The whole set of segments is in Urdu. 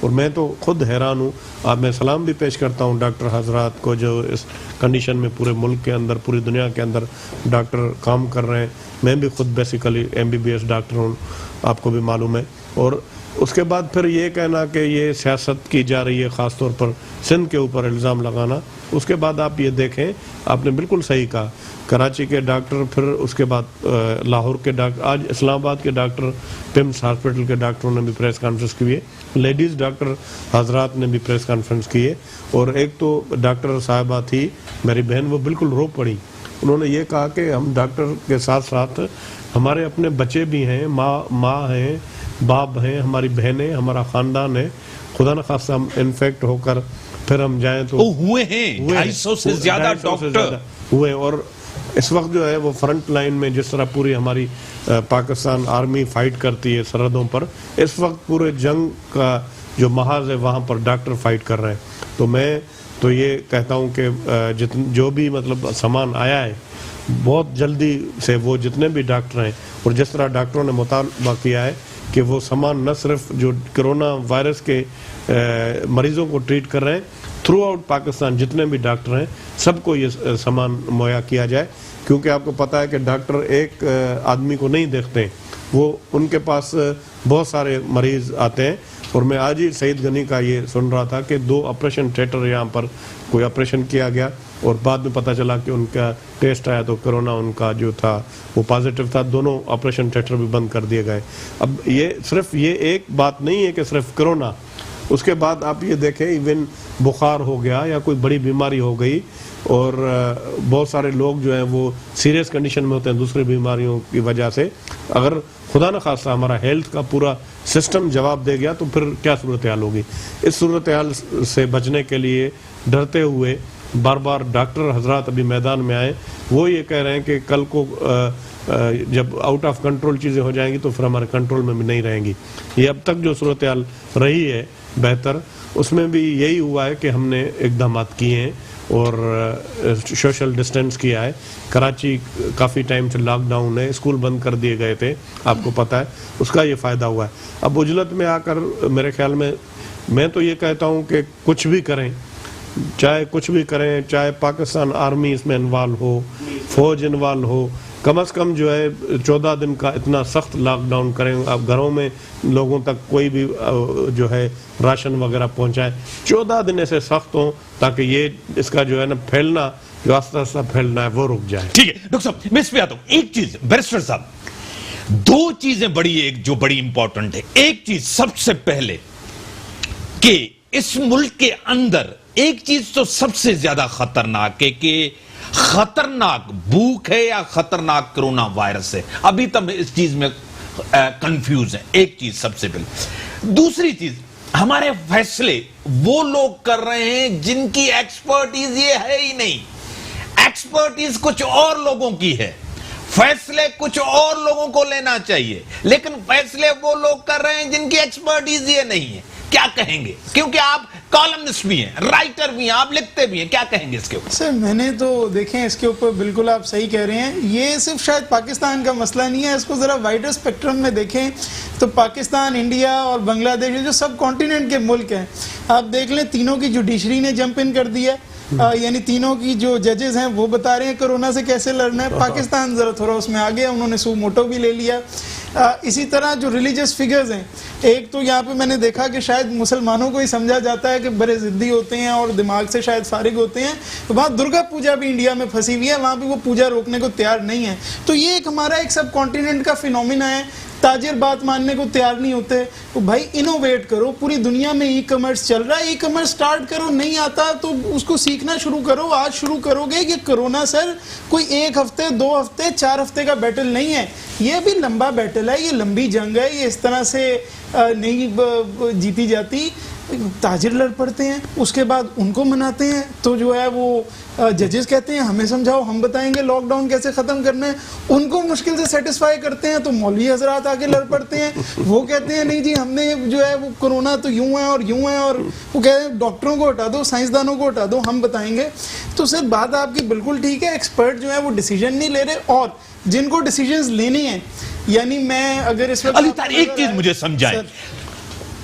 اور میں تو خود حیران ہوں. اب میں سلام بھی پیش کرتا ہوں ڈاکٹر حضرات کو جو اس کنڈیشن میں پورے ملک کے اندر, پوری دنیا کے اندر ڈاکٹر کام کر رہے ہیں. میں بھی خود بیسیکلی MBBS ڈاکٹر ہوں, آپ کو بھی معلوم ہے. اور اس کے بعد پھر یہ کہنا کہ یہ سیاست کی جا رہی ہے, خاص طور پر سندھ کے اوپر الزام لگانا. اس کے بعد آپ یہ دیکھیں, آپ نے بالکل صحیح کہا, کراچی کے ڈاکٹر, پھر اس کے بعد لاہور کے ڈاکٹر, آج اسلام آباد کے ڈاکٹر, پمس ہاسپٹل کے ڈاکٹروں نے بھی پریس کانفرنس کی ہے, لیڈیز ڈاکٹر حضرات نے بھی پریس کانفرنس کی ہے. اور ایک تو ڈاکٹر صاحبہ تھی میری بہن, وہ بالکل رو پڑی. انہوں نے یہ کہا کہ ہم ڈاکٹر کے ساتھ ساتھ ہمارے اپنے بچے بھی ہیں, ماں ہیں, باپ ہیں, ہماری بہنیں, ہمارا خاندان ہے. خدا نخواستہ ہم انفیکٹ ہو کر پھر ہم جائیں تو ہوئے ہیں 250 سے زیادہ ڈاکٹر ہوئے. اور اس وقت جو ہے وہ فرنٹ لائن میں جس طرح پوری ہماری پاکستان آرمی فائٹ کرتی ہے سرحدوں پر, اس وقت پورے جنگ کا جو محاذ ہے وہاں پر ڈاکٹر فائٹ کر رہے ہیں. تو میں تو یہ کہتا ہوں کہ جو بھی مطلب سامان آیا ہے بہت جلدی سے وہ جتنے بھی ڈاکٹر ہیں, اور جس طرح ڈاکٹروں نے مطالبہ کیا ہے کہ وہ سامان نہ صرف جو کرونا وائرس کے مریضوں کو ٹریٹ کر رہے ہیں, تھرو آؤٹ پاکستان جتنے بھی ڈاکٹر ہیں سب کو یہ سامان مہیا کیا جائے. کیونکہ آپ کو پتہ ہے کہ ڈاکٹر ایک آدمی کو نہیں دیکھتے, وہ ان کے پاس بہت سارے مریض آتے ہیں. اور میں آج ہی سعید غنی کا یہ سن رہا تھا کہ 2 آپریشن تھیٹر یہاں پر کوئی آپریشن کیا گیا, اور بعد میں پتہ چلا کہ ان کا ٹیسٹ آیا تو کرونا ان کا جو تھا وہ پازیٹیو تھا. دونوں آپریشن تھیٹر بھی بند کر دیے گئے. اب یہ صرف یہ ایک بات نہیں ہے کہ صرف کرونا, اس کے بعد آپ یہ دیکھیں ایون بخار ہو گیا یا کوئی بڑی بیماری ہو گئی, اور بہت سارے لوگ جو ہیں وہ سیریس کنڈیشن میں ہوتے ہیں دوسری بیماریوں کی وجہ سے. اگر خدا نخواستہ ہمارا ہیلتھ کا پورا سسٹم جواب دے گیا تو پھر کیا صورتحال ہوگی. اس صورتحال سے بچنے کے لیے ڈرتے ہوئے بار بار ڈاکٹر حضرات ابھی میدان میں آئے. وہ یہ کہہ رہے ہیں کہ کل کو جب آؤٹ آف کنٹرول چیزیں ہو جائیں گی تو پھر ہمارے کنٹرول میں بھی نہیں رہیں گی. یہ اب تک جو صورتحال رہی ہے بہتر, اس میں بھی یہی ہوا ہے کہ ہم نے اقدامات کیے ہیں اور سوشل ڈسٹینس کیا ہے. کراچی کافی ٹائم سے لاک ڈاؤن ہے, اسکول بند کر دیے گئے تھے, آپ کو پتہ ہے, اس کا یہ فائدہ ہوا ہے. اب عجلت میں آ کر میرے خیال میں تو یہ کہتا ہوں کہ کچھ بھی کریں, چاہے کچھ بھی کریں, چاہے پاکستان آرمی اس میں انوالو ہو, فوج انوالو ہو, کم از کم جو ہے 14 دن کا اتنا سخت لاک ڈاؤن کریں. آپ گھروں میں لوگوں تک کوئی بھی جو ہے راشن وغیرہ پہنچائیں, 14 دن ایسے سخت ہوں تاکہ یہ اس کا جو ہے نا پھیلنا, جو آستہ آستہ پھیلنا ہے, وہ رک جائے. ٹھیک ہے ڈاکٹر صاحب, میں اس پہ آتا ہوں. ایک چیز بیرسٹر صاحب, 2 چیزیں بڑی, ایک جو بڑی امپورٹنٹ ہے. ایک چیز سب سے پہلے کہ اس ملک کے اندر ایک چیز تو سب سے زیادہ خطرناک ہے کہ خطرناک بھوک ہے یا خطرناک کرونا وائرس ہے. ابھی تک اس چیز میں کنفیوز ہیں. ایک چیز سب سے پہلے. دوسری چیز, ہمارے فیصلے وہ لوگ کر رہے ہیں جن کی ایکسپرٹیز یہ ہے ہی نہیں. ایکسپرٹیز کچھ اور لوگوں کی ہے, فیصلے کچھ اور لوگوں کو لینا چاہیے, لیکن فیصلے وہ لوگ کر رہے ہیں جن کی ایکسپرٹیز یہ نہیں ہے. کیا کہیں گے, کیونکہ آپ کالمنسٹ بھی ہیں, رائٹر بھی ہیں, آپ لکھتے بھی ہیں, کیا کہیں گے اس کے اوپر؟ سر میں نے تو دیکھیں اس کے اوپر بالکل آپ صحیح کہہ رہے ہیں. یہ صرف شاید پاکستان کا مسئلہ نہیں ہے, اس کو ذرا وائڈر اسپیکٹرم میں دیکھیں تو پاکستان, انڈیا اور بنگلہ دیش جو سب کانٹیننٹ کے ملک ہیں, آپ دیکھ لیں تینوں کی جوڈیشری نے جمپ ان کر دیا, یعنی تینوں کی جو ججز ہیں وہ بتا رہے ہیں کرونا سے کیسے لڑنا ہے. پاکستان ذرا تھوڑا اس میں آگے, انہوں نے سو موٹو بھی لے لیا. اسی طرح جو ریلیجس فگرز ہیں, ایک تو یہاں پہ میں نے دیکھا کہ شاید مسلمانوں کو ہی سمجھا جاتا ہے کہ بڑے ضدی ہوتے ہیں اور دماغ سے شاید فارغ ہوتے ہیں. وہاں درگا پوجا بھی انڈیا میں پھنسی ہوئی ہے, وہاں بھی وہ پوجا روکنے کو تیار نہیں ہے. تو یہ ایک ہمارا ایک سب کانٹیننٹ کا فینومینا ہے. تاجر بات ماننے کو تیار نہیں ہوتے. تو بھائی انوویٹ کرو, پوری دنیا میں ای کامرس چل رہا ہے, ای کامرس سٹارٹ کرو. نہیں آتا تو اس کو سیکھنا شروع کرو. آج شروع کرو گے کہ کرونا سر کوئی 1 ہفتے 2 ہفتے 4 ہفتے کا بیٹل نہیں ہے, یہ بھی لمبا بیٹل ہے, یہ لمبی جنگ ہے, یہ اس طرح سے نہیں جیتی جاتی. تاجر لڑ پڑتے ہیں, اس کے بعد ان کو مناتے ہیں, تو جو ہے وہ ججز کہتے ہیں ہمیں سمجھاؤ, ہم بتائیں گے لاک ڈاؤن کیسے ختم کرنا ہے. ان کو مشکل سے سیٹسفائی کرتے ہیں تو مولوی حضرات آگے لڑ پڑتے ہیں. وہ کہتے ہیں نہیں جی ہم نے جو ہے وہ کرونا تو یوں ہے اور یوں ہے, اور وہ کہتے ہیں ڈاکٹروں کو ہٹا دو, سائنسدانوں کو ہٹا دو, ہم بتائیں گے. تو سر بات آپ کی بالکل ٹھیک ہے, ایکسپرٹ جو ہے وہ ڈیسیجن نہیں لے رہے, اور جن کو ڈیسیجنز لینے ہیں, یعنی میں اگر اس وقت علی طاہر ایک چیز مجھے سمجھائیں,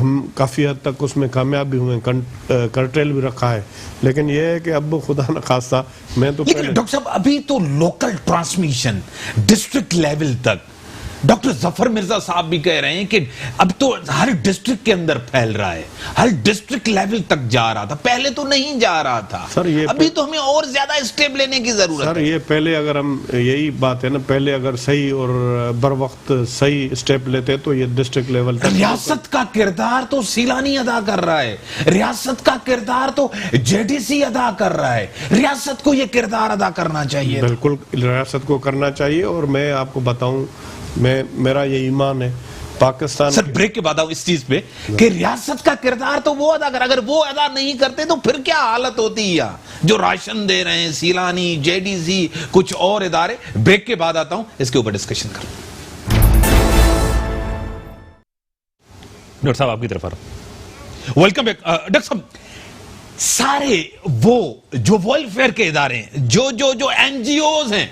ہم کافی حد تک اس میں کامیاب بھی ہوئے، کنٹرول بھی رکھا ہے، لیکن یہ ہے کہ اب خدا نہ خواستہ میں تو لیکن ڈاکٹر صاحب ابھی تو لوکل ٹرانسمیشن ڈسٹرکٹ لیول تک، ڈاکٹر ظفر مرزا صاحب بھی کہہ رہے ہیں کہ اب تو ہر ڈسٹرکٹ کے اندر پھیل رہا ہے، ہر ڈسٹرکٹ لیول تک جا رہا تھا، پہلے تو نہیں جا رہا تھا، ابھی تو ہمیں اور زیادہ اسٹیپ لینے کی ضرورت ہے۔ سر یہ پہلے اگر ہم، یہی بات ہے نا، پہلے اگر صحیح اور بر وقت صحیح اسٹیپ لیتے تو یہ ڈسٹرکٹ لیول تک۔ ریاست کا کردار تو سیلانی ادا کر رہا ہے، ریاست کا کردار تو جے ڈی سی ادا کر رہا ہے، ریاست کو یہ کردار ادا کرنا چاہیے۔ بالکل ریاست کو کرنا چاہیے، اور میں آپ کو بتاؤں، میرا یہ ایمان ہے پاکستان، سر بریک کے بعد آؤ اس چیز پہ کہ ریاست کا کردار تو وہ ادا کر، اگر وہ ادا نہیں کرتے تو پھر کیا حالت ہوتی ہے؟ جو راشن دے رہے ہیں سیلانی، جے ڈی سی، کچھ اور ادارے۔ بریک کے بعد آتا ہوں، اس کے اوپر ڈسکشن کروں۔ ڈاکٹر صاحب آپ کی طرف آ رہا ہوں، ویلکم بیک۔ ڈاکٹر صاحب سارے وہ جو ویلفیئر کے ادارے ہیں، جو این جی اوز ہیں،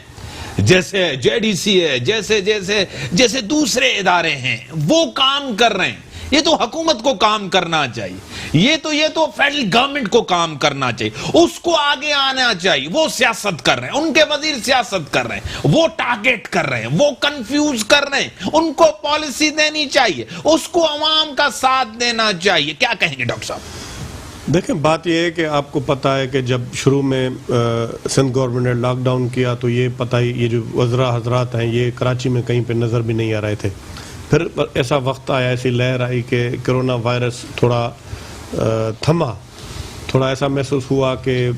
جیسے جے ڈی سی ہے، جیسے دوسرے ادارے ہیں، وہ کام کر رہے ہیں۔ یہ تو حکومت کو کام کرنا چاہیے، یہ تو فیڈرل گورنمنٹ کو کام کرنا چاہیے، اس کو آگے آنا چاہیے۔ وہ سیاست کر رہے ہیں، ان کے وزیر سیاست کر رہے ہیں، وہ ٹارگیٹ کر رہے ہیں، وہ کنفیوز کر رہے ہیں، ان کو پالیسی دینی چاہیے، اس کو عوام کا ساتھ دینا چاہیے۔ کیا کہیں گے ڈاکٹر صاحب؟ دیکھیں بات یہ ہے کہ آپ کو پتہ ہے کہ جب شروع میں سندھ گورنمنٹ نے لاک ڈاؤن کیا تو یہ پتہ ہی، یہ جو وزراء حضرات ہیں یہ کراچی میں کہیں پہ نظر بھی نہیں آ رہے تھے۔ پھر ایسا وقت آیا، ایسی لہر آئی کہ کرونا وائرس تھوڑا تھما، تھوڑا ایسا محسوس ہوا کہ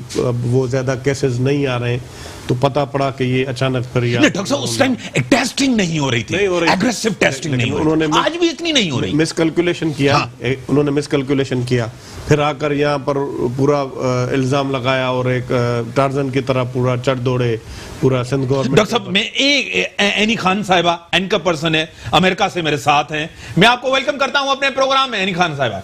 وہ زیادہ کیسز نہیں آ رہے ہیں، تو پتہ پڑا کہ یہ اچانک پھر ڈاکٹر صاحب اس ٹائم ٹیسٹنگ نہیں ہو رہی تھی، ایگریسو ٹیسٹنگ نہیں ہو رہی تھی، آج بھی اتنی نہیں ہو رہی۔ مس کیلکولیشن کیا، انہوں نے مس کیلکولیشن کیا، پھر آ کر یہاں پر پورا الزام لگایا اور ایک ٹارزن کی طرح پورا چڑھ دوڑے پورا سندھ گورنمنٹ۔ ڈاکٹر صاحب میں اینی خان صاحبہ اینکر پرسن ہے، امریکہ سے میرے ساتھ ہیں، میں آپ کو ویلکم کرتا ہوں اپنے پروگرام میں۔ اینی خان صاحبہ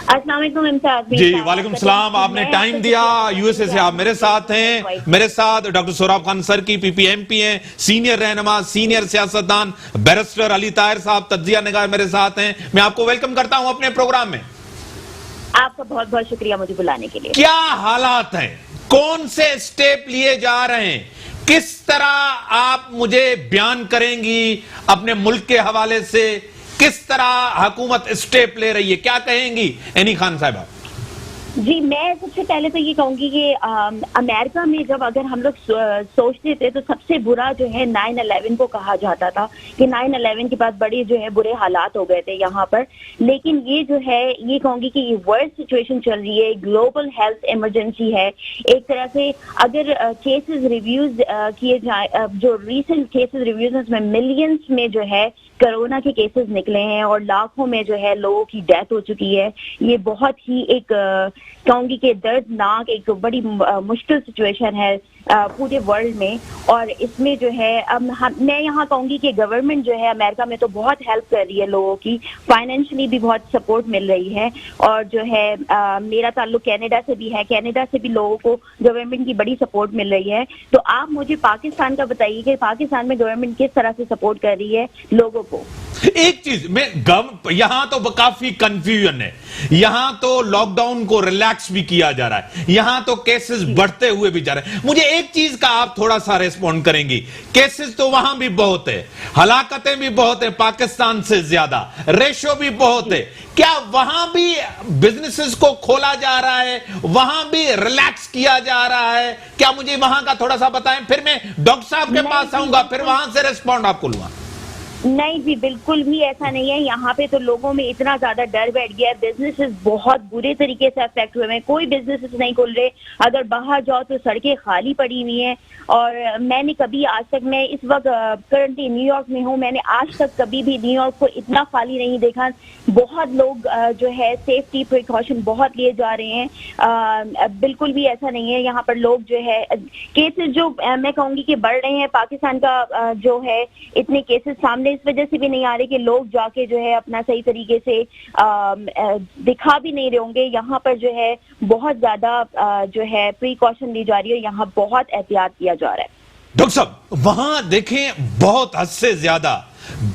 السلام علیکم امتیاز۔ جی وعلیکم السلام، آپ نے ٹائم دیا، یو ایس اے سے آپ میرے ساتھ ہیں۔ میرے ساتھ ڈاکٹر سہراب خان سر کی پی پی ایم پی ہیں، سینئر رہنما، سینئر سیاستدان بیرسٹر علی طاہر صاحب تجزیہ نگار میرے ساتھ ہیں۔ میں آپ کو ویلکم کرتا ہوں اپنے پروگرام میں۔ آپ کا بہت بہت شکریہ مجھے بلانے کے لیے۔ کیا حالات ہیں، کون سے اسٹیپ لیے جا رہے ہیں، کس طرح آپ مجھے بیان کریں گی اپنے ملک کے حوالے سے، کس طرح حکومت اسٹیپ لے رہی ہے، کیا کہیں گی اینی خان صاحبہ؟ جی میں سب سے پہلے تو یہ کہوں گی کہ امریکہ میں جب اگر ہم لوگ سوچتے تھے تو سب سے برا جو ہے 9/11 کو کہا جاتا تھا کہ 9/11 کے بعد بڑے جو ہے برے حالات ہو گئے تھے یہاں پر، لیکن یہ جو ہے یہ کہوں گی کہ یہ ورلڈ سچویشن چل رہی ہے، گلوبل ہیلتھ ایمرجنسی ہے ایک طرح سے۔ اگر کیسز ریویوز کیے جائیں، جو ریسنٹ کیسز ریویوز ہیں اس میں ملینز میں جو ہے کرونا کے کیسز نکلے ہیں اور لاکھوں میں جو ہے لوگوں کی ڈیتھ ہو چکی ہے۔ یہ بہت ہی ایک کہوں گی کہ دردناک، ایک بڑی مشکل سچویشن ہے پورے ورلڈ میں، اور اس میں جو ہے میں یہاں کہوں گی کہ گورنمنٹ جو ہے امریکہ میں تو بہت ہیلپ کر رہی ہے لوگوں کی، فائنینشلی بھی بہت سپورٹ مل رہی ہے، اور جو ہے میرا تعلق کینیڈا سے بھی ہے، کینیڈا سے بھی لوگوں کو گورنمنٹ کی بڑی سپورٹ مل رہی ہے۔ تو آپ مجھے پاکستان کا بتائیے کہ پاکستان میں گورنمنٹ کس طرح سے سپورٹ کر رہی ہے لوگوں کو۔ ایک چیز میں یہاں تو کافی کنفیوژن ہے، یہاں تو لاک ڈاؤن کو ریلیکس بھی کیا جا رہا ہے، یہاں تو کیسز بڑھتے ہوئے بھی جا رہے ہیں۔ مجھے ایک چیز کا آپ تھوڑا سا ریسپونڈ کریں گی، کیسز تو وہاں بھی بہت ہے، ہلاکتیں بھی بہت ہیں پاکستان سے زیادہ، ریشو بھی بہت ہے، کیا وہاں بھی بزنسز کو کھولا جا رہا ہے، وہاں بھی ریلیکس کیا جا رہا ہے؟ کیا مجھے وہاں کا تھوڑا سا بتائیں، پھر میں ڈاکٹر صاحب کے پاس آؤں گا، پھر وہاں سے ریسپونڈ آپ کو لوں گا۔ نہیں جی بالکل بھی ایسا نہیں ہے، یہاں پہ تو لوگوں میں اتنا زیادہ ڈر بیٹھ گیا ہے، بزنسز بہت برے طریقے سے افیکٹ ہوئے ہیں، کوئی بزنسز نہیں کھل رہے، اگر باہر جاؤ تو سڑکیں خالی پڑی ہوئی ہیں۔ اور میں نے کبھی آج تک، میں اس وقت کرنٹلی نیو یارک میں ہوں، میں نے آج تک کبھی بھی نیو یارک کو اتنا خالی نہیں دیکھا۔ بہت لوگ جو ہے سیفٹی پریکاشن بہت لیے جا رہے ہیں، بالکل بھی ایسا نہیں ہے۔ یہاں پر لوگ جو ہے کیسز جو میں کہوں گی کہ بڑھ رہے ہیں، پاکستان کا جو ہے اتنے کیسز سامنے اس وجہ سے بھی نہیں آ رہے کہ لوگ جا کے جو ہے اپنا صحیح طریقے سے دکھا بھی نہیں رہے ہوں گے۔ یہاں پر جو ہے بہت زیادہ جو ہے پریکاشن لی جا رہی ہے، یہاں بہت احتیاط کیا جا رہا ہے۔ ڈاکٹر صاحب وہاں دیکھیں بہت حد سے زیادہ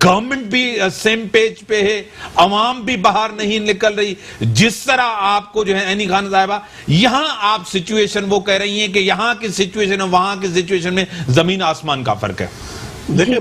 گورنمنٹ بھی سیم پیج پہ ہے, عوام بھی باہر نہیں نکل رہی. جس طرح آپ کو جو ہے عینی خان صاحبہ یہاں آپ سچویشن وہ کہہ رہی ہیں کہ یہاں کی سچویشن اور وہاں کی سچویشن میں زمین آسمان کا فرق ہے. دیکھیں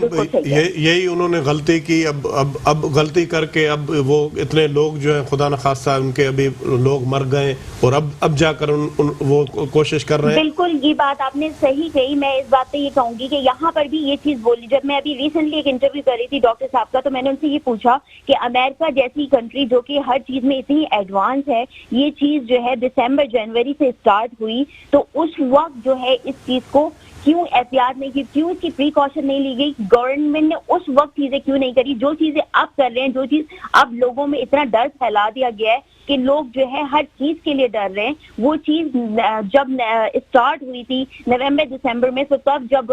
یہی انہوں نے غلطی کی, اب غلطی کر کے اب وہ اتنے لوگ جو ہیں خدا نخواستہ ان کے ابھی لوگ مر گئے اور اب جا کر وہ کوشش کر رہے ہیں. بالکل یہ بات آپ نے صحیح کہی. میں اس بات پہ یہ کہوں گی کہ یہاں پر بھی یہ چیز بولی, جب میں ابھی ریسنٹلی ایک انٹرویو کر رہی تھی ڈاکٹر صاحب کا, تو میں نے ان سے یہ پوچھا کہ امریکہ جیسی کنٹری جو کہ ہر چیز میں اتنی ایڈوانس ہے, یہ چیز جو ہے دسمبر جنوری سے اسٹارٹ ہوئی, تو اس وقت جو ہے اس چیز کو کیوں احتیاط نہیں کی, کیوں اس کی پریکاشن نہیں لی گئی, گورنمنٹ نے اس وقت چیزیں کیوں نہیں کری جو چیزیں اب کر رہے ہیں, جو چیز اب لوگوں میں اتنا ڈر پھیلا دیا گیا ہے کہ لوگ جو ہے ہر چیز کے لیے ڈر رہے ہیں. وہ چیز جب اسٹارٹ ہوئی تھی نومبر دسمبر میں, تو تب جب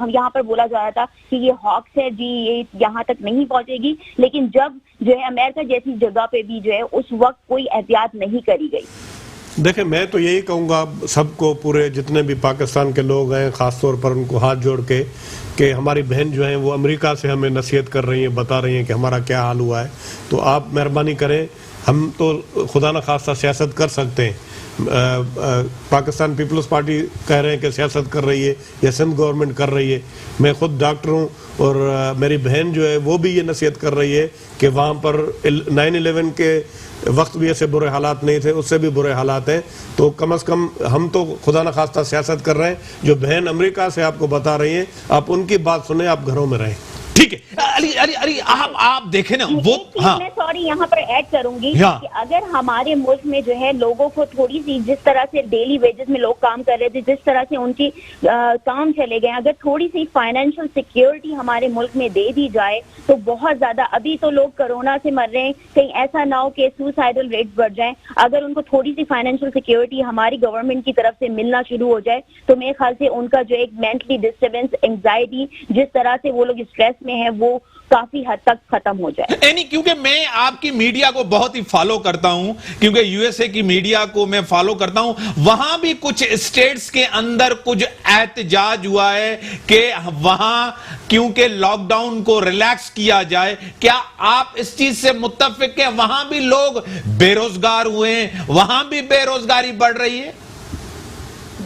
ہم یہاں پر بولا جا رہا تھا کہ یہ ہاکس ہے جی, یہ یہاں تک نہیں پہنچے گی, لیکن جب جو ہے امریکہ جیسی جگہ پہ بھی جو ہے اس وقت کوئی احتیاط نہیں کری گئی. دیکھیں میں تو یہی کہوں گا سب کو, پورے جتنے بھی پاکستان کے لوگ ہیں خاص طور پر ان کو ہاتھ جوڑ کے کہ ہماری بہن جو ہیں وہ امریکہ سے ہمیں نصیحت کر رہی ہیں, بتا رہی ہیں کہ ہمارا کیا حال ہوا ہے, تو آپ مہربانی کریں. ہم تو خدا نخواستہ سیاست کر سکتے ہیں, پاکستان پیپلز پارٹی کہہ رہے ہیں کہ سیاست کر رہی ہے یا سندھ گورنمنٹ کر رہی ہے, میں خود ڈاکٹر ہوں اور میری بہن جو ہے وہ بھی یہ نصیحت کر رہی ہے کہ وہاں پر 9/11 کے وقت بھی ایسے برے حالات نہیں تھے, اس سے بھی برے حالات ہیں, تو کم از کم ہم تو خدا نخواستہ سیاست کر رہے ہیں. جو بہن امریکہ سے آپ کو بتا رہی ہیں آپ ان کی بات سنیں, آپ گھروں میں رہیں. ٹھیک ہے علی آپ دیکھیں نا وہ, ہاں میں سوری یہاں پر ایڈ کروں گی کہ اگر ہمارے ملک میں جو ہے لوگوں کو تھوڑی سی, جس طرح سے ڈیلی ویجز میں لوگ کام کر رہے تھے, جس طرح سے ان کی کام چلے گئے, اگر تھوڑی سی فائنینشیل سیکیورٹی ہمارے ملک میں دے دی جائے تو بہت زیادہ, ابھی تو لوگ کورونا سے مر رہے ہیں, کہیں ایسا نہ ہو کہ سوسائڈل ریٹس بڑھ جائیں, اگر ان کو تھوڑی سی فائنینشیل سیکیورٹی ہماری گورنمنٹ کی طرف سے ملنا شروع ہو جائے تو میرے خیال سے ان کا جو ایک مینٹلی ڈسٹربنس, انگزائٹی, جس طرح سے وہ لوگ اسٹریس میں ہیں, وہ کافی حد تک ختم ہو جائے. یعنی کیونکہ میں آپ کی میڈیا کو بہت ہی فالو کرتا ہوں, کیونکہ یو ایس اے کی میڈیا کو میں فالو کرتا ہوں, وہاں بھی کچھ اسٹیٹس کے اندر کچھ احتجاج ہوا ہے کہ وہاں کیونکہ لاک ڈاؤن کو ریلیکس کیا جائے. کیا آپ اس چیز سے متفق ہیں؟ وہاں بھی لوگ بے روزگار ہوئے ہیں, وہاں بھی بے روزگاری بڑھ رہی ہے.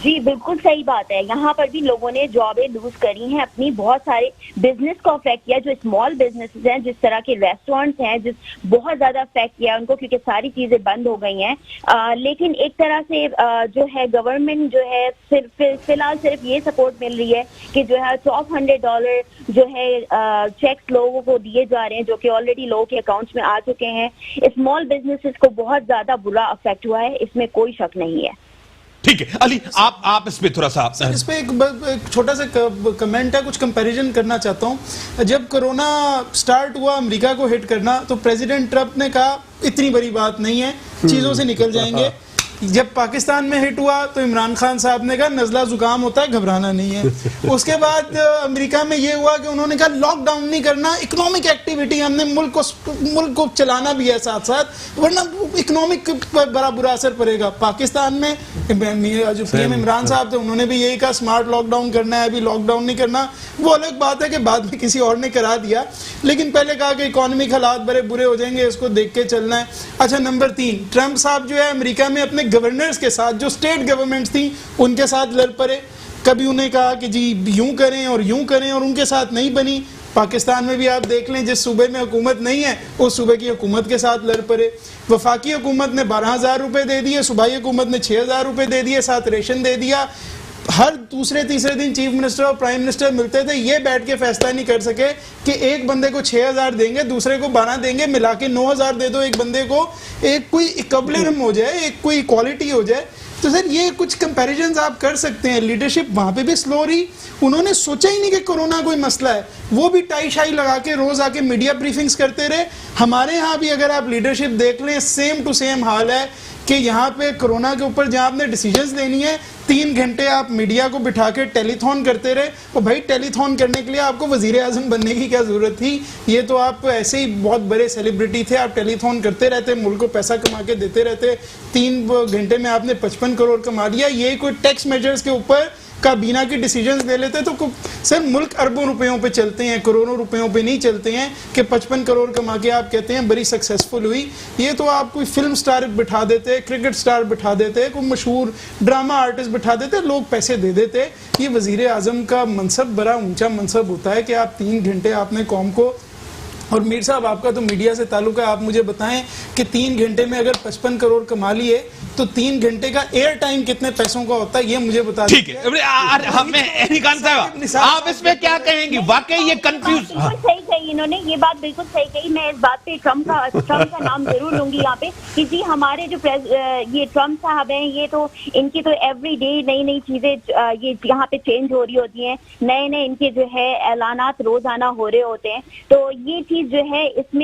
جی بالکل صحیح بات ہے, یہاں پر بھی لوگوں نے جابیں لوز کری ہیں, اپنی بہت سارے بزنس کو افیکٹ کیا, جو اسمال بزنسز ہیں, جس طرح کے ریسٹورینٹس ہیں, جس بہت زیادہ افیکٹ کیا ان کو, کیونکہ ساری چیزیں بند ہو گئی ہیں. لیکن ایک طرح سے جو ہے گورنمنٹ جو ہے فی الحال صرف یہ سپورٹ مل رہی ہے کہ جو ہے $1,200 جو ہے چیکس لوگوں کو دیے جا رہے ہیں, جو کہ آلریڈی لوگوں کے اکاؤنٹس میں آ چکے ہیں. اسمال بزنسز کو بہت زیادہ برا افیکٹ ہوا ہے, اس میں کوئی شک نہیں ہے. ٹھیک ہے علی, آپ اس پہ تھوڑا سا, اس پہ ایک چھوٹا سا کمنٹ ہے, کچھ کمپیریزن کرنا چاہتا ہوں. جب کرونا سٹارٹ ہوا امریکہ کو ہٹ کرنا تو پریزیڈنٹ ٹرمپ نے کہا اتنی بڑی بات نہیں ہے, چیزوں سے نکل جائیں گے. جب پاکستان میں ہٹ ہوا تو عمران خان صاحب نے کہا نزلہ زکام ہوتا ہے, گھبرانا نہیں ہے. اس کے بعد امریکہ میں یہ ہوا کہ انہوں نے کہا لاک ڈاؤن نہیں کرنا, اکنامک ایکٹیویٹی, ہم نے ملک کو چلانا بھی ہے ساتھ ساتھ, ورنہ اکنامک پر بڑا برا اثر پڑے گا. پاکستان میں جو پی ایم عمران صاحب تھے انہوں نے بھی یہی کہا اسمارٹ لاک ڈاؤن کرنا ہے, ابھی لاک ڈاؤن نہیں کرنا. وہ الگ بات ہے کہ بعد میں کسی اور نے کرا دیا, لیکن پہلے کہا کہ اکانومک حالات بڑے برے ہو جائیں گے, اس کو دیکھ کے چلنا ہے. اچھا نمبر 3, ٹرمپ صاحب جو ہے امریکہ میں اپنے گورنرز کے ساتھ, جو اسٹیٹ گورنمنٹس تھیں ان کے ساتھ لڑ پڑے. کبھی انہیں کہا کہ جی یوں کریں اور یوں کریں, اور ان کے ساتھ نہیں بنی. پاکستان میں بھی آپ دیکھ لیں, جس صوبے میں حکومت نہیں ہے اس صوبے کی حکومت کے ساتھ لڑ پڑے. وفاقی حکومت نے 12,000 روپے دے دیے, صوبائی حکومت نے 6,000 روپے دے دیے, ساتھ ریشن دے دیا. ہر دوسرے تیسرے دن چیف منسٹر اور پرائم منسٹر ملتے تھے, یہ بیٹھ کے فیصلہ نہیں کر سکے کہ ایک بندے کو 6,000 دیں گے, دوسرے کو 12 دیں گے, ملا کے 9,000 دے دو ایک بندے کو, ایک کوئی اکویلنٹ ہو جائے, ایک کوئی ایکوالٹی ہو جائے. تو سر یہ کچھ کمپیریزنز آپ کر سکتے ہیں. لیڈرشپ وہاں پہ بھی سلو رہی, انہوں نے سوچا ہی نہیں کہ کورونا کوئی مسئلہ ہے, وہ بھی ٹائی شائی لگا کے روز آ کے میڈیا بریفنگز کرتے رہے. ہمارے ہاں بھی اگر آپ لیڈرشپ دیکھ لیں سیم ٹو سیم حال ہے کہ یہاں پہ کورونا کے اوپر جہاں آپ نے ڈیسیجنز لینی ہے 3 گھنٹے آپ میڈیا کو بٹھا کے ٹیلی تھون کرتے رہے. اور بھائی ٹیلی تھون کرنے کے لیے آپ کو وزیر اعظم بننے کی کیا ضرورت تھی؟ یہ تو آپ ایسے ہی بہت بڑے سیلیبریٹی تھے, آپ ٹیلی تھون کرتے رہتے, ملک کو پیسہ کما کے دیتے رہتے. 3 گھنٹے میں آپ نے 55 کروڑ کما لیا. یہ کوئی ٹیکس میجرز کے اوپر کابینہ کے ڈیسیجنز لے لیتے تو سر ملک اربوں روپیوں پہ چلتے ہیں, کروڑوں روپیوں پہ نہیں چلتے ہیں کہ 55 کروڑ کما کے آپ کہتے ہیں بڑی سکسیسفل ہوئی. یہ تو آپ کوئی فلم سٹار بٹھا دیتے, کرکٹ سٹار بٹھا دیتے, کوئی مشہور ڈرامہ آرٹسٹ بٹھا دیتے, لوگ پیسے دے دیتے. یہ وزیر اعظم کا منصب بڑا اونچا منصب ہوتا ہے کہ آپ 3 گھنٹے آپ نے قوم کو, اور میر صاحب آپ کا تو میڈیا سے تعلق ہے, آپ مجھے بتائیں کہ 3 گھنٹے میں اگر 55 کروڑ کما لیے تو 3 گھنٹے کا ایئر ٹائم کتنے پیسوں کا ہوتا ہے یہ مجھے بتا ٹھیک ہے. آپ اس میں کیا کہیں گی؟ واقعی یہ کنفیوز بالکل صحیح کہی انہوں نے, یہ بات بالکل صحیح کہی. میں اس بات پہ ٹرمپ کا نام ضرور لوں گی یہاں پہ کہ جی ہمارے جو یہ ٹرمپ صاحب ہیں, یہ تو ان کی تو ایوری ڈے نئی چیزیں یہ یہاں پہ چینج ہو رہی ہوتی ہیں, نئے ان کے جو ہے اعلانات روزانہ ہو رہے ہوتے ہیں. تو یہ چیز جو ہے اس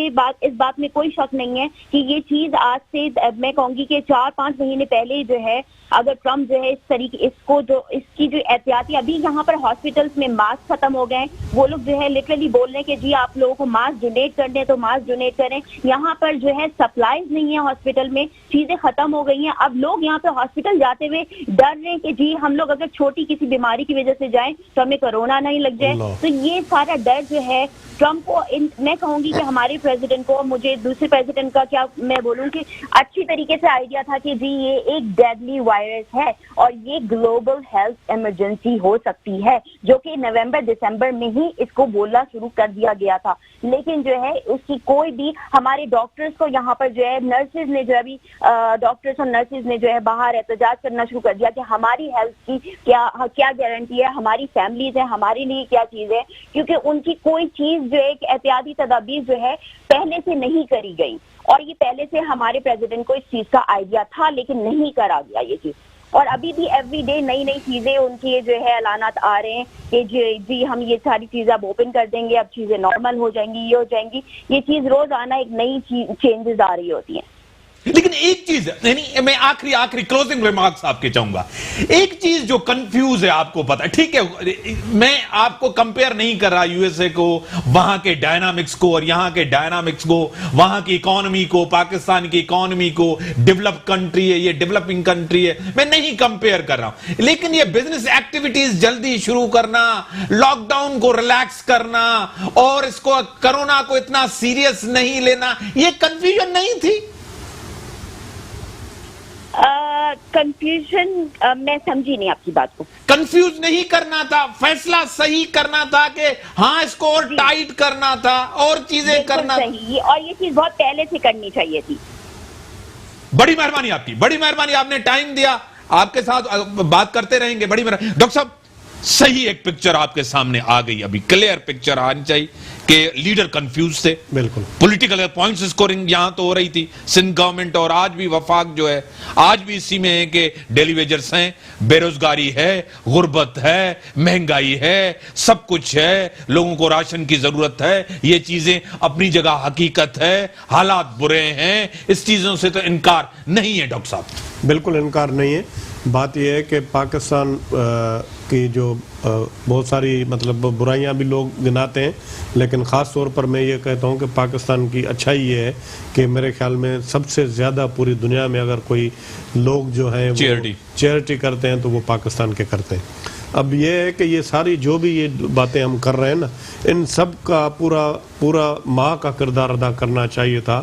بات میں کوئی شک نہیں ہے کہ یہ چیز آج سے میں کہوں گی کہ 4-5 مہینے پہلے جو ہے اگر ٹرمپ جو ہے اس کی جو احتیاطی, ابھی یہاں پر ہاسپٹلس میں ماسک ختم ہو گئے, وہ لوگ جو ہے لٹرلی بول رہے ہیں کہ جی آپ لوگوں کو ماسک ڈونیٹ کر دیں تو ماسک ڈونیٹ کریں. یہاں پر جو ہے سپلائیز نہیں ہے ہاسپٹل میں, چیزیں ختم ہو گئی ہیں. اب لوگ یہاں پہ ہاسپٹل جاتے ہوئے ڈر رہے ہیں کہ جی ہم لوگ اگر چھوٹی کسی بیماری کی وجہ سے جائیں تو ہمیں کرونا نہیں لگ جائے. تو یہ سارا ڈر جو ہے ٹرمپ کو, میں کہوں گی کہ ہمارے پریزیڈنٹ کو, مجھے دوسرے پریزیڈنٹ کا کیا میں بولوں کہ اچھی طریقے سے آئیڈیا تھا کہ جی یہ ایک ڈیڈلی وائرس ہے اور یہ گلوبل ہیلتھ ایمرجنسی ہو سکتی ہے, جو کہ نومبر-دسمبر میں ہی اس کو بولنا شروع کر دیا گیا تھا. لیکن جو ہے اس کی کوئی بھی, ہمارے ڈاکٹرز کو یہاں پر جو ہے نرسز نے جو ابھی ڈاکٹرز اور نرسز نے جو ہے باہر احتجاج کرنا شروع کر دیا کہ ہماری ہیلتھ کی کیا گارنٹی ہے, ہماری فیملیز ہیں, ہمارے لیے کیا چیز ہے, کیونکہ ان کی کوئی چیز جو ایک احتیاطی تدابیر جو ہے پہلے سے نہیں کری گئی. اور یہ پہلے سے ہمارے پریزیڈنٹ کو اس چیز کا آئیڈیا تھا لیکن نہیں کرا گیا یہ چیز. اور ابھی بھی ایوری ڈے نئی چیزیں ان کے جو ہے اعلانات آ رہے ہیں کہ جی ہم یہ ساری چیزیں اب اوپن کر دیں گے, اب چیزیں نارمل ہو جائیں گی, یہ ہو جائیں گی. یہ چیز روزانہ ایک نئی چینجز آ رہی ہوتی ہیں. لیکن ایک چیز یعنی میں آخری کلوزنگ ریمارکس آپ کے چاہوں گا. ایک چیز جو کنفیوز ہے, آپ کو پتا ہے, ٹھیک ہے میں آپ کو کمپیئر نہیں کر رہا یو ایس اے کو, وہاں کے ڈائنامکس کو اور یہاں کے ڈائنامکس کو, وہاں کی اکانومی کو, پاکستان کی اکانومی کو. ڈیولپ کنٹری ہے, یہ ڈیولپنگ کنٹری ہے, میں نہیں کمپیئر کر رہا ہوں. لیکن یہ بزنس ایکٹیویٹیز جلدی شروع کرنا, لاک ڈاؤن کو ریلیکس کرنا اور اس کو کرونا کو اتنا سیریس نہیں لینا, یہ کنفیوژن نہیں تھی؟ کنفیوژن میں سمجھی نہیں آپ کی بات کو. کنفیوز نہیں کرنا تھا, فیصلہ صحیح کرنا تھا کہ ہاں اس کو اور ٹائٹ کرنا تھا اور چیزیں کرنا صحیح, اور یہ چیز بہت پہلے سے کرنی چاہیے تھی. بڑی مہربانی آپ کی, بڑی مہربانی, آپ نے ٹائم دیا, آپ کے ساتھ بات کرتے رہیں گے. بڑی مہربانی ڈاکٹر صاحب. صحیح ایک پکچر آپ کے سامنے آ گئی, ابھی کلیئر پکچر آنی چاہیے کہ لیڈر کنفیوز تھے. بالکل پولیٹیکل پوائنٹس سکورنگ یہاں تو ہو رہی تھی سندھ گورنمنٹ, اور آج بھی وفاق جو ہے آج بھی اسی میں ہے کہ ڈیلی ویجرز ہیں, بے روزگاری ہے, غربت ہے, مہنگائی ہے, سب کچھ ہے, لوگوں کو راشن کی ضرورت ہے. یہ چیزیں اپنی جگہ حقیقت ہے, حالات برے ہیں, اس چیزوں سے تو انکار نہیں ہے ڈاکٹر صاحب. بالکل انکار نہیں ہے. بات یہ ہے کہ پاکستان کی جو بہت ساری مطلب برائیاں بھی لوگ گناتے ہیں, لیکن خاص طور پر میں یہ کہتا ہوں کہ پاکستان کی اچھائی یہ ہے کہ میرے خیال میں سب سے زیادہ پوری دنیا میں اگر کوئی لوگ جو ہیں چیریٹی کرتے ہیں تو وہ پاکستان کے کرتے ہیں. اب یہ ہے کہ یہ ساری جو بھی یہ باتیں ہم کر رہے ہیں نا, ان سب کا پورا ماں کا کردار ادا کرنا چاہیے تھا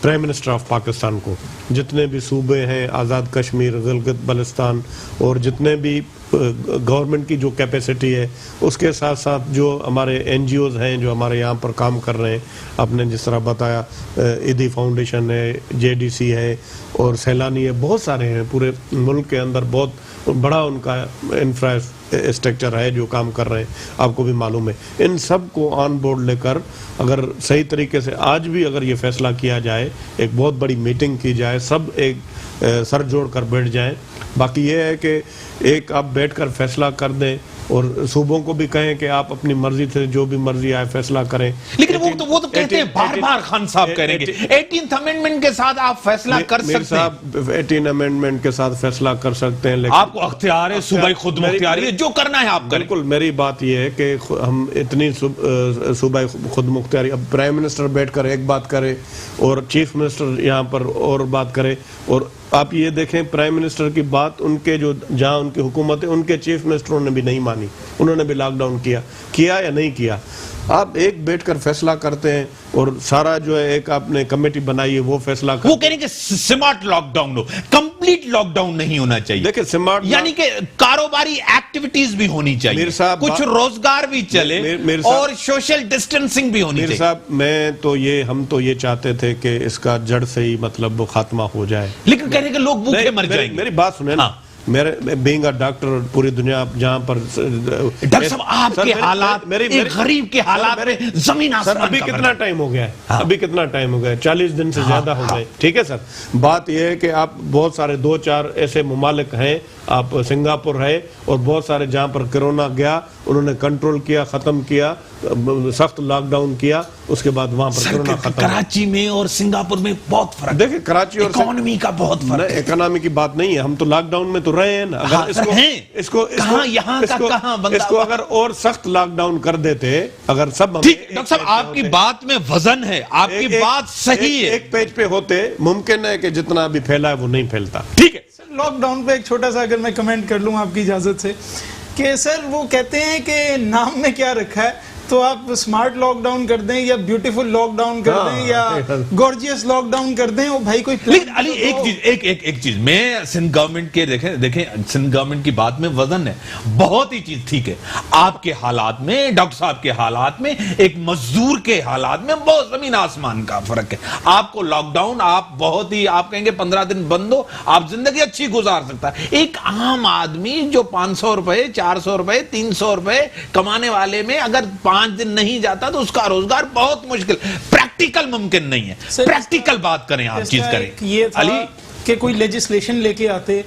پرائم منسٹر آف پاکستان کو. جتنے بھی صوبے ہیں, آزاد کشمیر, گلگت بلتستان, اور جتنے بھی گورنمنٹ کی جو کیپیسٹی ہے, اس کے ساتھ ساتھ جو ہمارے این جی اوز ہیں جو ہمارے یہاں پر کام کر رہے ہیں, آپ نے جس طرح بتایا ایدی فاؤنڈیشن ہے, جے ڈی سی ہے, اور سیلانی ہے, بہت سارے ہیں پورے ملک کے اندر, بہت بڑا ان کا انفراسٹرکچر ہے جو کام کر رہے ہیں, آپ کو بھی معلوم ہے. ان سب کو آن بورڈ لے کر اگر صحیح طریقے سے آج بھی اگر یہ فیصلہ کیا جائے, ایک بہت بڑی میٹنگ کی جائے, سب ایک سر جوڑ کر بیٹھ جائیں. باقی یہ ہے کہ ایک آپ بیٹھ کر فیصلہ کر دیں اور صوبوں کو بھی کہیں کہ آپ اپنی مرضی سے جو بھی مرضی آئے فیصلہ کریں. لیکن وہ تو کہتے ہیں بار بار خان صاحب کہہ رہے ہیں 18th امینڈمنٹ کے ساتھ آپ فیصلہ کر سکتے ہیں. 18 امینڈمنٹ کے ساتھ فیصلہ کر سکتے ہیں, لیکن آپ کو اختیار ہے صوبائی خود مختاری ہے, جو کرنا ہے آپ کریں. بالکل میری بات یہ ہے کہ ہم اتنی صوبہ خود مختاری، اب پرائم منسٹر بیٹھ کر ایک بات کرے اور چیف منسٹر یہاں پر اور بات کرے، اور آپ یہ دیکھیں پرائم منسٹر کی بات ان کے جو جہاں ان کی حکومت ہے ان کے چیف منسٹروں نے بھی نہیں مانی، انہوں نے بھی لاک ڈاؤن کیا یا نہیں کیا. آپ ایک بیٹھ کر فیصلہ کرتے ہیں اور سارا جو ہے ایک آپ نے کمیٹی بنائی ہے وہ فیصلہ وہ کہہ رہے ہیں کہ سمارٹ لاک ڈاؤن ہو، کمپلیٹ لاک ڈاؤن نہیں ہونا چاہیے. دیکھیں سمارٹ یعنی کہ کاروباری ایکٹیویٹیز بھی ہونی چاہیے، میر صاحب کچھ روزگار بھی چلے اور سوشل ڈسٹنسنگ بھی ہونی میر چاہیے. صاحب ہم تو یہ چاہتے تھے کہ اس کا جڑ سے ہی مطلب خاتمہ ہو جائے، لیکن کہہ رہے ہیں کہ لوگ بھوکے مر جائیں گے. میری بات سنیں نا، میرے بینگ اے ڈاکٹر پوری دنیا جہاں پر ڈاکٹر صاحب آپ کے حالات ایک غریب کے حالات میں زمین سر آسمان ابھی کا کتنا ٹائم ہو گیا ہے، ابھی کتنا ٹائم ہو گیا ہے، 40 دن سے زیادہ ہو گئے. ٹھیک ہے سر، بات یہ ہے کہ آپ بہت سارے 2-4 ایسے ممالک ہیں، آپ سنگاپور ہے اور بہت سارے جہاں پر کرونا گیا انہوں نے کنٹرول کیا، ختم کیا، سخت لاک ڈاؤن کیا، اس کے بعد وہاں پر کرونا ختم. کراچی میں اور سنگاپور میں بہت فرق، دیکھیں کراچی اور اکانومی کا بہت فرق ہے. اکانومی کی بات نہیں ہے، ہم تو لاک ڈاؤن میں تو رہے ہیں نا. اگر اس کو اگر اور سخت لاک ڈاؤن کر دیتے، اگر سب ڈاکٹر صاحب آپ کی بات میں وزن ہے، آپ کی بات صحیح ہے، ایک پیج پہ ہوتے ممکن ہے کہ جتنا بھی پھیلا ہے وہ نہیں پھیلتا. ٹھیک ہے. لاک ڈاؤن پہ ایک چھوٹا سا اگر میں کمنٹ کر لوں آپ کی اجازت سے، کہ سر وہ کہتے ہیں کہ نام میں کیا رکھا ہے، تو آپ سمارٹ لاک ڈاؤن کر دیں یا بیوٹیفل لاک ڈاؤن کر دیں یا گورجیس لاک ڈاؤن کر دیں، وہ بھائی کوئی لیکن علی ایک چیز میں سندھ گورنمنٹ کے دیکھیں سندھ گورنمنٹ کی بات میں وزن ہے، بہت ہی چیز ٹھیک ہے. آپ کے حالات میں، ڈاکٹر صاحب کے حالات میں، ایک مزدور کے حالات میں بہت زمین آسمان کا فرق ہے. آپ کو لاک ڈاؤن آپ بہت ہی آپ کہیں گے 15 دن بند ہو آپ زندگی اچھی گزار سکتا ہے. ایک عام آدمی جو 500 روپے 400 روپے 300 روپے کمانے والے میں اگر 5 دن نہیں جاتا تو اس کا روزگار بہت مشکل، پریکٹیکل ممکن نہیں ہے. پریکٹیکل بات کریں، آپ چیز کریں. یہ تھا کہ کوئی لیجسلیشن لے کے آتے،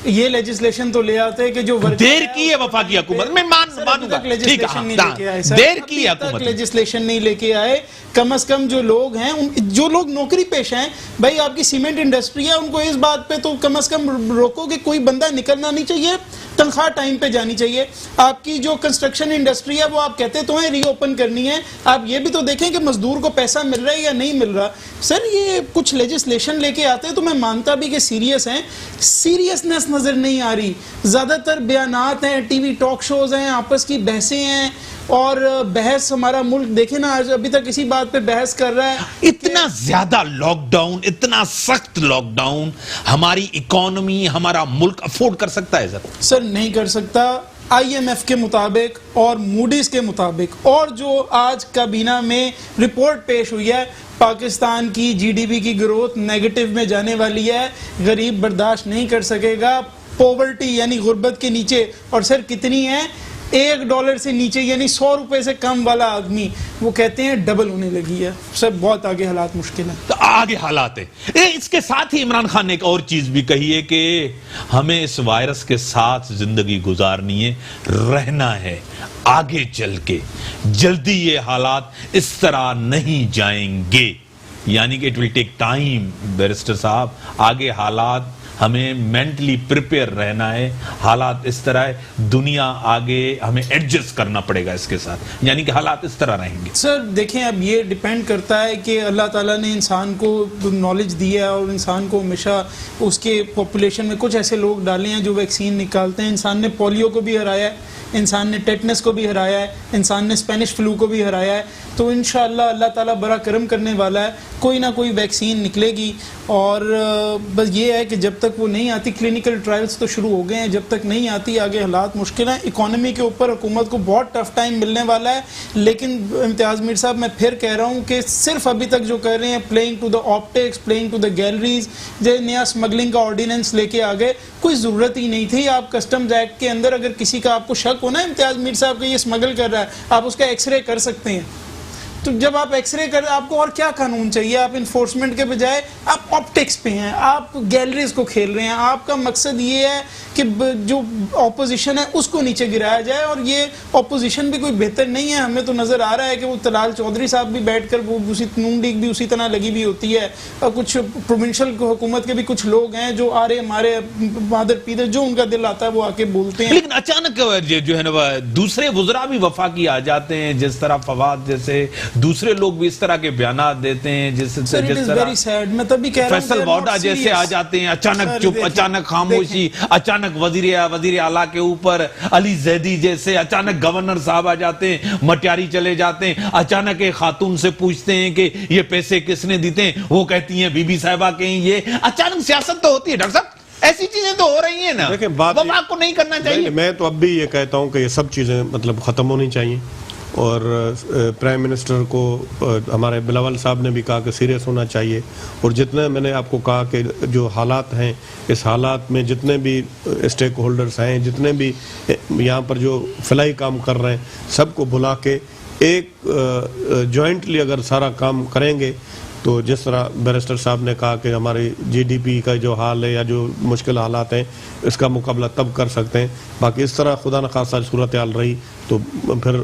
یہ لیجسلیشن تو لے آتے کہ جو دیر کی ہے وفاقی حکومت میں مانوں گا، ٹھیک ہے، دیر کی ہے حکومت، لیجسلیشن نہیں لے کے آئے. کم از کم جو لوگ ہیں، جو لوگ نوکری پیشہ ہیں، بھائی آپ کی سیمنٹ انڈسٹری ہے، ان کو اس بات پہ تو کم از کم روکو کہ کوئی بندہ نکلنا نہیں چاہیے، تنخواہ ٹائم پہ جانی چاہیے. آپ کی جو کنسٹرکشن انڈسٹری ہے وہ آپ کہتے تو ہیں ری اوپن کرنی ہے، آپ یہ بھی تو دیکھیں کہ مزدور کو پیسہ مل رہا ہے یا نہیں مل رہا. سر یہ کچھ لیجسلیشن لے کے آتے تو میں مانتا بھی کہ سیریس ہیں، سیریسنس نظر نہیں آ رہی. زیادہ تر بیانات ہیں، ٹی وی ٹاک شوز ہیں، آپس کی بحثیں ہیں، اور بحث ہمارا ملک دیکھیں نا آج ابھی تک اسی بات پہ بحث کر رہا ہے. اتنا زیادہ لاک ڈاؤن، اتنا سخت لاک ڈاؤن ہماری اکانومی، ہمارا ملک افورڈ کر سکتا ہے سر نہیں کر سکتا. آئی ایم ایف کے مطابق اور موڈیز کے مطابق اور جو آج کابینہ میں رپورٹ پیش ہوئی ہے، پاکستان کی جی ڈی پی کی گروتھ نیگیٹو میں جانے والی ہے. غریب برداشت نہیں کر سکے گا. پوورٹی یعنی غربت کے نیچے، اور سر کتنی ہے، $1 سے نیچے یعنی 100 روپے سے کم والا آدمی، وہ کہتے ہیں ڈبل ہونے لگی ہے. سر بہت آگے حالات مشکل ہیں، تو آگے حالات ہیں. اس کے ساتھ ہی عمران خان نے ایک اور چیز بھی کہی ہے کہ ہمیں اس وائرس کے ساتھ زندگی گزارنی ہے، رہنا ہے. آگے چل کے جلدی یہ حالات اس طرح نہیں جائیں گے، یعنی کہ it will take time. Barrister صاحب آگے حالات ہمیں مینٹلی پریپیئر رہنا ہے. حالات اس طرح ہے، دنیا آگے ہمیں ایڈجسٹ کرنا پڑے گا اس کے ساتھ، یعنی کہ حالات اس طرح رہیں گے. سر دیکھیں اب یہ ڈیپینڈ کرتا ہے کہ اللہ تعالیٰ نے انسان کو نالج دی ہے اور انسان کو ہمیشہ اس کے پاپولیشن میں کچھ ایسے لوگ ڈالے ہیں جو ویکسین نکالتے ہیں. انسان نے پولیو کو بھی ہرایا ہے، انسان نے ٹیٹنس کو بھی ہرایا ہے، انسان نے اسپینش فلو کو بھی ہرایا ہے. تو انشاءاللہ اللہ تعالیٰ بڑا کرم کرنے والا ہے، کوئی نہ کوئی ویکسین نکلے گی. اور بس یہ ہے کہ جب تک وہ نہیں آتی، کلینکل ٹرائلز تو شروع ہو گئے ہیں، جب تک نہیں آتی آگے حالات مشکل ہیں. اکانومی کے اوپر حکومت کو بہت ٹف ٹائم ملنے والا ہے. لیکن امتیاز میر صاحب میں پھر کہہ رہا ہوں کہ صرف ابھی تک جو کر رہے ہیں playing to the optics, playing to the galleries, جو نیا اسمگلنگ کا آرڈیننس لے کے آگے، کوئی ضرورت ہی نہیں تھی. آپ کسٹمز ایکٹ کے اندر اگر کسی کا آپ کو شک ہونا ہے امتیاز میر صاحب کہ یہ اسمگل کر رہا ہے، آپ اس کا ایکس رے کر سکتے ہیں. تو جب آپ ایکس رے کر آپ کو اور کیا قانون چاہیے؟ آپ انفورسمنٹ کے بجائے آپ آپٹکس پہ ہیں, آپ گیلریز کو کھیل رہے ہیں. آپ کا مقصد یہ ہے کہ جو اپوزیشن ہے اس کو نیچے گرایا جائے, اور یہ اپوزیشن بھی کوئی بہتر نہیں ہے. ہمیں تو نظر آ رہا ہے کہ وہ طلال چودھری صاحب بھی بیٹھ کر وہ نون لیگ بھی اسی طرح لگی بھی ہوتی ہے, اور کچھ پروونشل حکومت کے بھی کچھ لوگ ہیں جو آ رہے ہمارے مادر پیدر جو ان کا دل آتا ہے وہ آ کے بولتے ہیں. لیکن اچانک جو ہے نا دوسرے وزراء بھی وفاقی آ جاتے ہیں, جس طرح فواد جیسے دوسرے لوگ بھی اس طرح کے بیانات دیتے ہیں, جس طرح فیصل ووڈا جیسے آ جاتے ہیں, اچانک چپ, اچانک خاموشی, اچانک وزیر اعلیٰ کے اوپر علی زیدی جیسے, اچانک گورنر صاحب آ جاتے ہیں, مٹیاری چلے جاتے ہیں, اچانک ایک خاتون سے پوچھتے ہیں کہ یہ پیسے کس نے دیتے ہیں, وہ کہتی ہیں بی بی صاحبہ کہیں. یہ اچانک سیاست تو ہوتی ہے ڈاکٹر صاحب, ایسی چیزیں تو ہو رہی ہیں نا, وفاق کو نہیں کرنا چاہیے. میں تو اب بھی یہ کہتا ہوں کہ یہ سب چیزیں مطلب ختم ہونی چاہیے, اور پرائم منسٹر کو ہمارے بلاول صاحب نے بھی کہا کہ سیریس ہونا چاہیے, اور جتنے میں نے آپ کو کہا کہ جو حالات ہیں اس حالات میں جتنے بھی اسٹیک ہولڈرز ہیں, جتنے بھی یہاں پر جو فلاحی کام کر رہے ہیں, سب کو بلا کے ایک جوائنٹلی اگر سارا کام کریں گے تو جس طرح بیرسٹر صاحب نے کہا کہ ہماری جی ڈی پی کا جو حال ہے یا جو مشکل حالات ہیں اس کا مقابلہ تب کر سکتے ہیں. باقی اس طرح خدا نخواستہ صورتحال رہی تو پھر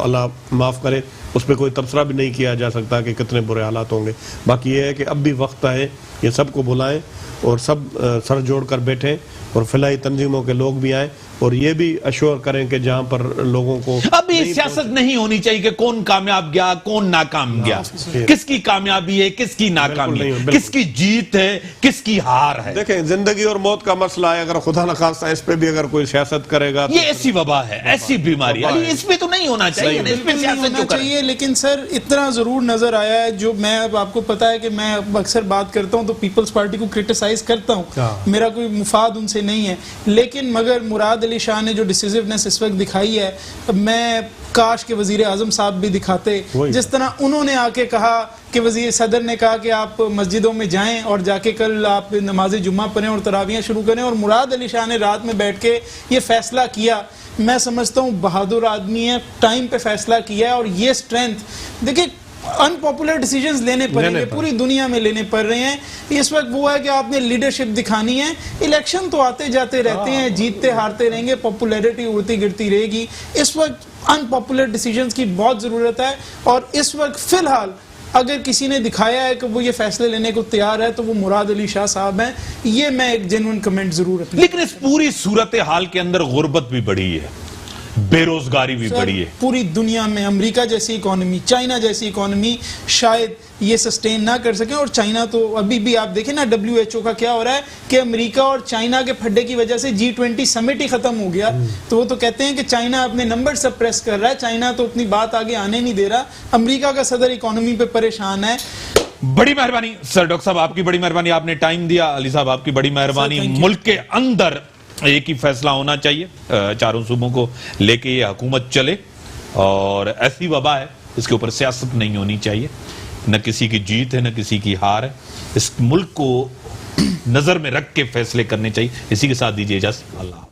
اللہ معاف کرے اس پہ کوئی تبصرہ بھی نہیں کیا جا سکتا کہ کتنے برے حالات ہوں گے. باقی یہ ہے کہ اب بھی وقت ہے, یہ سب کو بلائیں اور سب سر جوڑ کر بیٹھیں, اور فلاحی تنظیموں کے لوگ بھی آئیں, اور یہ بھی اشور کریں کہ جہاں پر لوگوں کو ابھی سیاست نہیں ہونی چاہیے کہ کون کامیاب گیا کون ناکام گیا, کس کی کامیابی ہے کس کی ناکامی ہے, کس کی جیت ہے کس کی ہار ہے. دیکھیں زندگی اور موت کا مسئلہ ہے, اگر خدا نخواستہ اس پہ بھی اگر کوئی سیاست کرے گا, یہ ایسی وبا ہے, ایسی بیماری ہے, اس پہ تو نہیں ہونا چاہیے, اس پہ سیاست جو کریں. لیکن سر اتنا ضرور نظر آیا ہے, جو میں اب آپ کو پتا ہے کہ میں اکثر بات کرتا ہوں تو پیپلز پارٹی کو کرٹیسائز کرتا ہوں, میرا کوئی مفاد ان سے نہیں ہے, لیکن مگر مراد علی شاہ نے جو ڈیسیزیونیس اس وقت دکھائی ہے, میں کاش کے وزیر اعظم صاحب بھی دکھاتے. جس طرح انہوں نے آ کے کہا کہ وزیر صدر نے کہا کہ آپ مسجدوں میں جائیں اور جا کے کل آپ نماز جمعہ پڑھیں اور تراویحیں شروع کریں, اور مراد علی شاہ نے رات میں بیٹھ کے یہ فیصلہ کیا, میں سمجھتا ہوں بہادر آدمی ہے, ٹائم پہ فیصلہ کیا ہے. اور یہ سٹرینتھ دیکھیں انپاپولر ڈیسیجنز لینے پڑیں گے, پوری دنیا میں لینے پڑ رہے ہیں. اس وقت وہ ہے کہ آپ نے لیڈرشپ دکھانی ہے, الیکشن تو آتے جاتے رہتے ہیں, جیتتے ہارتے رہیں گے, پاپولیرٹی اڑتی گرتی رہے گی. اس وقت انپاپولر ڈیسیجنز کی بہت ضرورت ہے, اور اس وقت فی الحال اگر کسی نے دکھایا ہے کہ وہ یہ فیصلے لینے کو تیار ہے تو وہ مراد علی شاہ صاحب ہیں. یہ میں ایک جینوئن کمنٹ ضرور رکھوں. لیکن اس پوری صورتحال کے اندر غربت بھی بڑھی ہے, بے روزگاری بھی بڑھی ہے. پوری دنیا میں امریکہ جیسی اکانومی, چائنا جیسی اکانومی شاید یہ سسٹین نہ کر سکیں, اور چائنا تو ابھی بھی آپ دیکھیں نا WHO کا کیا ہو رہا ہے کہ امریکہ اور چائنا کے پھڈے کی وجہ سے G20 سمٹ ہی ختم ہو گیا. تو وہ تو کہتے ہیں کہ چائنا اپنے نمبر سپریس کر رہا ہے, چائنا تو اپنی بات آگے آنے نہیں دے رہا, امریکہ کا صدر اکانومی پہ پریشان ہے. بڑی مہربانی سر, ڈاکٹر صاحب آپ کی بڑی مہربانی, آپ نے ٹائم دیا. علی صاحب آپ کی بڑی مہربانی. ملک کے اندر ایک ہی فیصلہ ہونا چاہیے, چاروں صوبوں کو لے کے یہ حکومت چلے, اور ایسی وبا ہے اس کے اوپر سیاست نہیں ہونی چاہیے, نہ کسی کی جیت ہے نہ کسی کی ہار ہے. اس ملک کو نظر میں رکھ کے فیصلے کرنے چاہیے. اسی کے ساتھ دیجیے اجازت. اللہ